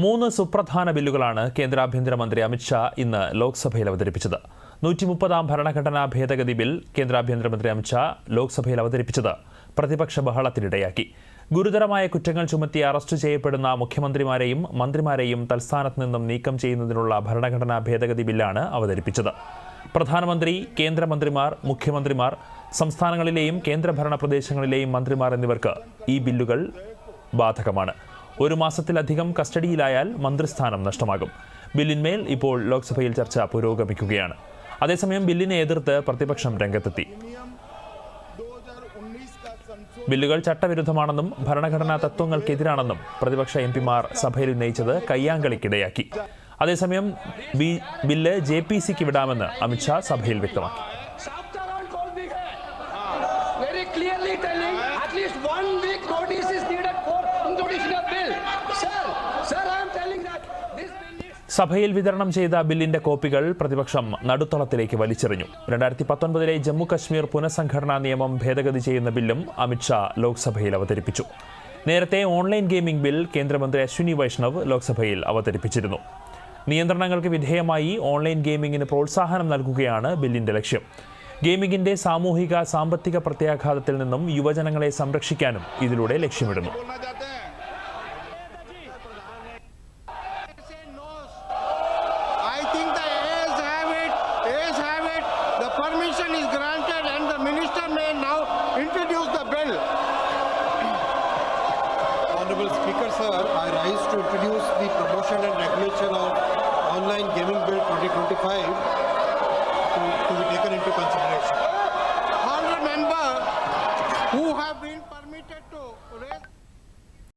മൂന്ന് സുപ്രധാന ബില്ലുകളാണ് കേന്ദ്ര ആഭ്യന്തരമന്ത്രി അമിത്ഷാ ഇന്ന് ലോക്സഭയിൽ അവതരിപ്പിച്ചത്. 130-ാം ഭരണഘടനാ ഭേദഗതി ബിൽ കേന്ദ്ര ആഭ്യന്തരമന്ത്രി അമിത്ഷാ ലോക്സഭയിൽ അവതരിപ്പിച്ചത് പ്രതിപക്ഷ ബഹളത്തിനിടയാക്കി. ഗുരുതരമായ കുറ്റങ്ങൾ ചുമത്തി അറസ്റ്റ് ചെയ്യപ്പെടുന്ന മുഖ്യമന്ത്രിമാരെയും മന്ത്രിമാരെയും തൽസ്ഥാനത്ത് നിന്നും നീക്കം ചെയ്യുന്നതിനുള്ള ഭരണഘടനാ ഭേദഗതി ബില്ലാണ് അവതരിപ്പിച്ചത്. പ്രധാനമന്ത്രി, കേന്ദ്രമന്ത്രിമാർ, മുഖ്യമന്ത്രിമാർ, സംസ്ഥാനങ്ങളിലെയും കേന്ദ്രഭരണ പ്രദേശങ്ങളിലെയും മന്ത്രിമാർ എന്നിവർക്ക് ഈ ബില്ലുകൾ ബാധകമാണ്. ഒരു മാസത്തിലധികം കസ്റ്റഡിയിലായാൽ മന്ത്രിസ്ഥാനം നഷ്ടമാകും. ബില്ലിന്മേൽ ഇപ്പോൾ ലോക്സഭയിൽ ചർച്ച പുരോഗമിക്കുകയാണ്. അതേസമയം ബില്ലിനെ എതിർത്ത് പ്രതിപക്ഷം രംഗത്തെത്തി. ബില്ലുകൾ ചട്ടവിരുദ്ധമാണെന്നും ഭരണഘടനാ തത്വങ്ങൾക്കെതിരാണെന്നും പ്രതിപക്ഷ എംപിമാർ സഭയിൽ ഉന്നയിച്ചത് കയ്യാങ്കളിക്കിടയാക്കി. അതേസമയം ബില്ല് JPCക്ക് വിടാമെന്ന് അമിത്ഷാ സഭയിൽ വ്യക്തമാക്കി. സഭയിൽ വിതരണം ചെയ്ത ബില്ലിന്റെ കോപ്പികൾ പ്രതിപക്ഷം നടുത്തളത്തിലേക്ക് വലിച്ചെറിഞ്ഞു. 2019 ജമ്മു കശ്മീർ പുനഃസംഘടനാ നിയമം ഭേദഗതി ചെയ്യുന്ന ബില്ലും അമിത്ഷാ ലോക്സഭയിൽ അവതരിപ്പിച്ചു. നേരത്തെ ഓൺലൈൻ ഗെയിമിംഗ് ബിൽ കേന്ദ്രമന്ത്രി അശ്വിനി വൈഷ്ണവ് ലോക്സഭയിൽ അവതരിപ്പിച്ചിരുന്നു. നിയന്ത്രണങ്ങൾക്ക് വിധേയമായി ഓൺലൈൻ ഗെയിമിംഗിന് പ്രോത്സാഹനം നൽകുകയാണ് ബില്ലിന്റെ ലക്ഷ്യം. ഗെയിമിംഗിന്റെ സാമൂഹിക സാമ്പത്തിക പ്രത്യാഘാതത്തിൽ നിന്നും യുവജനങ്ങളെ സംരക്ഷിക്കാനും ഇതിലൂടെ ലക്ഷ്യമിടുന്നു. Permission is granted and the minister may now introduce the bill. Honorable Speaker, sir, I rise to introduce the promotion and regulation of online gaming bill 2025 to be taken into consideration. Honorable member who have